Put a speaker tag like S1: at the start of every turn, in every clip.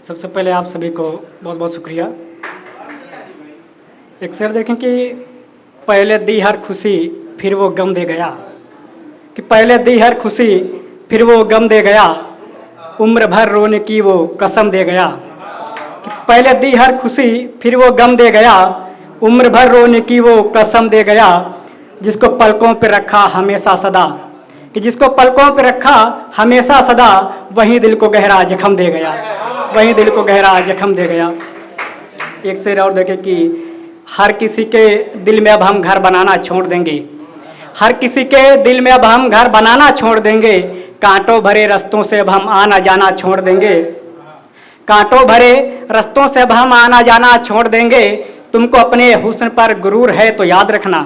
S1: सबसे पहले आप सभी को बहुत बहुत शुक्रिया। एक शेर देखें कि पहले दी हर खुशी फिर वो गम दे गया, कि पहले दी हर खुशी फिर वो गम दे गया, उम्र भर रोने की वो कसम दे गया। कि पहले दी हर खुशी फिर वो गम दे गया, उम्र भर रोने की वो कसम दे गया। जिसको पलकों पे रखा हमेशा सदा, कि जिसको पलकों पे रखा हमेशा सदा, वहीं दिल को गहरा जख्म दे गया, वहीं दिल को गहरा जख्म दे गया। एक शेर और देखे कि हर किसी के दिल में अब हम घर बनाना छोड़ देंगे, हर किसी के दिल में अब हम घर बनाना छोड़ देंगे। कांटों भरे रास्तों से अब हम आना जाना छोड़ देंगे, कांटों भरे रास्तों से अब हम आना जाना छोड़ देंगे। तुमको अपने हुस्न पर गुरूर है तो याद रखना,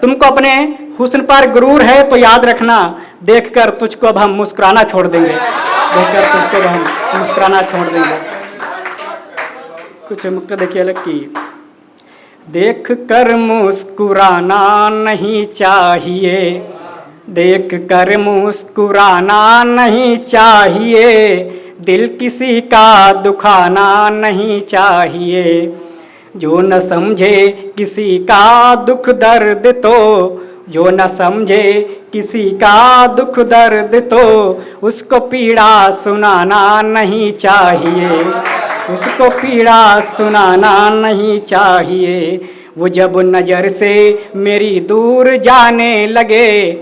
S1: तुमको अपने हुस्न पर गुरूर है तो याद रखना। देखकर तुझको अब हम मुस्कुराना छोड़ देंगे, देखकर तुझको अब हम मुस्कुराना छोड़ देंगे। कुछ मुक्त देखिए अलग की। देख कर मुस्कुराना नहीं चाहिए, देख कर मुस्कुराना नहीं चाहिए, दिल किसी का दुखाना नहीं चाहिए। जो न समझे किसी का दुख दर्द तो, जो न समझे किसी का दुख दर्द तो, उसको पीड़ा सुनाना नहीं चाहिए, उसको पीड़ा सुनाना नहीं चाहिए। वो जब नज़र से मेरी दूर जाने लगे,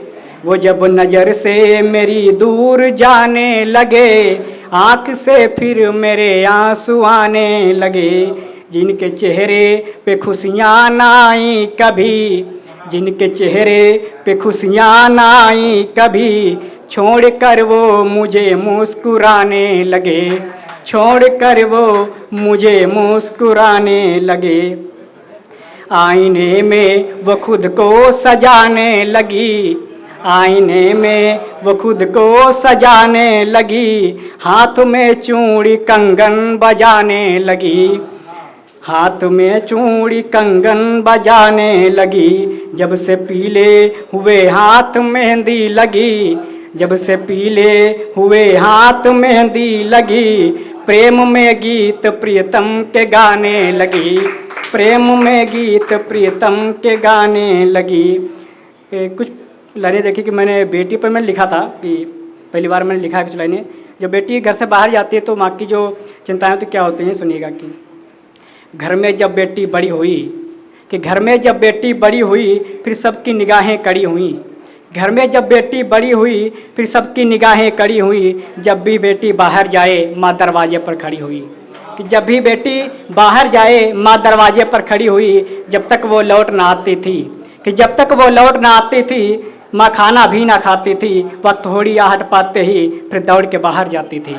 S1: वो जब नज़र से मेरी दूर जाने लगे, आँख से फिर मेरे आंसू आने लगे। जिनके चेहरे पे खुशियाँ ना आई कभी, जिनके चेहरे पे खुशियाँ ना आई कभी, छोड़ कर वो मुझे मुस्कुराने लगे, छोड़ कर वो मुझे मुस्कुराने लगे। आईने में वो खुद को सजाने लगी, आईने में वो खुद को सजाने लगी, हाथ में चूड़ी कंगन बजाने लगी, हाथ में चूड़ी कंगन बजाने लगी। जब से पीले हुए हाथ मेहंदी लगी, जब से पीले हुए हाथ मेहंदी लगी, प्रेम में गीत प्रियतम के गाने लगी, प्रेम में गीत प्रियतम के गाने लगी। कुछ लाइनें देखी कि मैंने बेटी पर मैंने लिखा था कि पहली बार मैंने लिखा है कुछ लाइनें। जब बेटी घर से बाहर जाती है तो माँ की जो चिंताएं होती क्या होती हैं सुनिएगा। कि घर में जब बेटी बड़ी हुई, कि घर में जब बेटी बड़ी हुई फिर सबकी निगाहें कड़ी हुई, घर में जब बेटी बड़ी हुई फिर सबकी निगाहें कड़ी हुई। जब भी बेटी बाहर जाए माँ दरवाजे पर खड़ी हुई, कि जब भी बेटी बाहर जाए माँ दरवाजे पर खड़ी हुई। जब तक वो लौट ना आती थी, कि जब तक वो लौट ना आती थी, माँ खाना भी ना खाती थी। वह थोड़ी आहट पाते ही फिर दौड़ के बाहर जाती थी,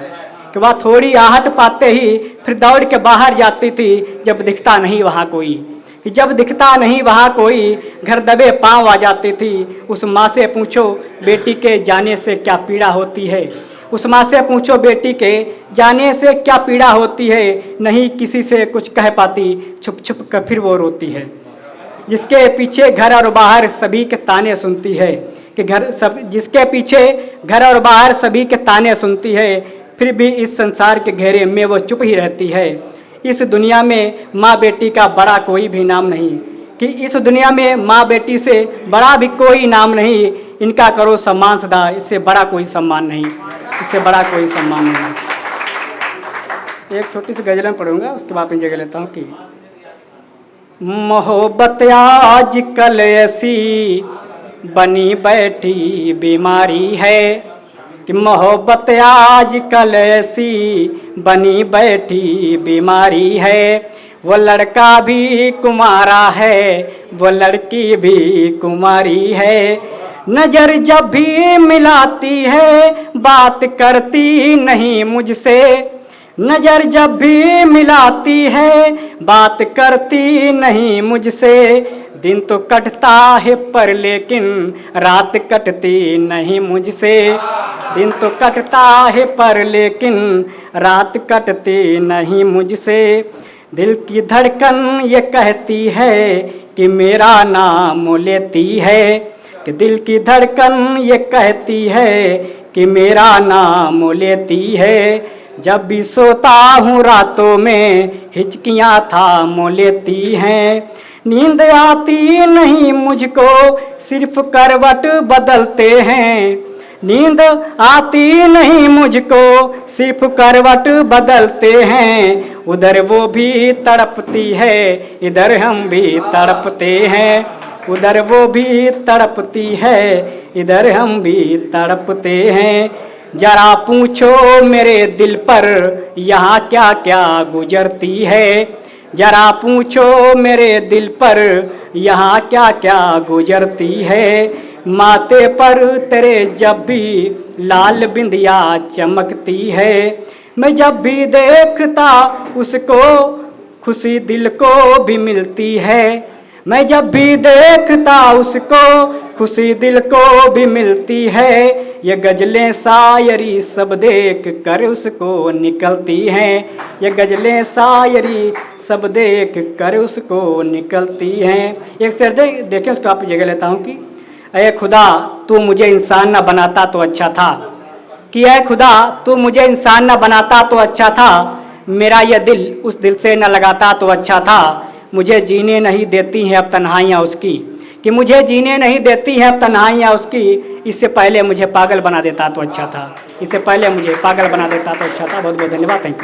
S1: कि वह थोड़ी आहट पाते ही फिर दौड़ के बाहर जाती थी। जब दिखता नहीं वहाँ कोई, कि जब दिखता नहीं वहाँ कोई, घर दबे पाँव आ जाती थी। उस माँ से पूछो बेटी के जाने से क्या पीड़ा होती है, उस माँ से पूछो बेटी के जाने से क्या पीड़ा होती है। नहीं किसी से कुछ कह पाती, छुप छुप कर फिर वो रोती है। जिसके पीछे घर और बाहर सभी के ताने सुनती है, कि घर सब जिसके पीछे घर और बाहर सभी के ताने सुनती है, फिर भी इस संसार के घेरे में वो चुप ही रहती है। इस दुनिया में माँ बेटी का बड़ा कोई भी नाम नहीं, कि इस दुनिया में माँ बेटी से बड़ा भी कोई नाम नहीं। इनका करो सम्मान सदा, इससे बड़ा कोई सम्मान नहीं, इससे बड़ा कोई सम्मान नहीं। एक छोटी सी गज़ल में पढ़ूंगा, उसके बाद मैं जगह लेता हूँ कि मोहब्बत आजकल ऐसी बनी बैठी बीमारी है, कि मोहब्बत आजकल ऐसी बनी बैठी बीमारी है। वो लड़का भी कुमारा है, वो लड़की भी कुमारी है। नज़र जब भी मिलाती है बात करती नहीं मुझसे, नज़र जब भी मिलाती है बात करती नहीं मुझसे। दिन तो कटता है पर लेकिन रात कटती नहीं मुझसे, दिन तो कटता है पर लेकिन रात कटती नहीं मुझसे। दिल की धड़कन ये कहती है कि मेरा नाम लेती है, कि दिल की धड़कन ये कहती है कि मेरा नाम लेती है। जब भी सोता हूँ रातों में हिचकियाँ थाम लेती हैं। नींद आती नहीं मुझको सिर्फ करवट बदलते हैं। नींद आती नहीं मुझको सिर्फ करवट बदलते हैं। उधर वो भी तड़पती है इधर हम भी तड़पते हैं। उधर वो भी तड़पती है इधर हम भी तड़पते हैं। जरा पूछो मेरे दिल पर यहाँ क्या क्या गुजरती है। जरा पूछो मेरे दिल पर यहाँ क्या क्या गुजरती है। माथे पर तेरे जब भी लाल बिंदिया चमकती है। मैं जब भी देखता उसको खुशी दिल को भी मिलती है। मैं जब भी देखता उसको खुशी दिल को भी मिलती है। ये गज़लें शायरी सब देख कर उसको निकलती हैं। ये गज़लें शायरी सब देख कर उसको निकलती हैं। एक शेर देखें उसको आप जगह लेता हूँ कि ऐ खुदा तू मुझे इंसान न बनाता तो अच्छा था। कि ऐ खुदा तू मुझे इंसान न बनाता तो अच्छा था। मेरा यह दिल उस दिल से न लगाता तो अच्छा था। मुझे जीने नहीं देती हैं अब तन्हाइयाँ उसकी। कि मुझे जीने नहीं देती हैं अब तन्हाइयाँ उसकी। इससे पहले मुझे पागल बना देता तो अच्छा था। इससे पहले मुझे पागल बना देता तो अच्छा था। बहुत बहुत धन्यवाद। Thank you.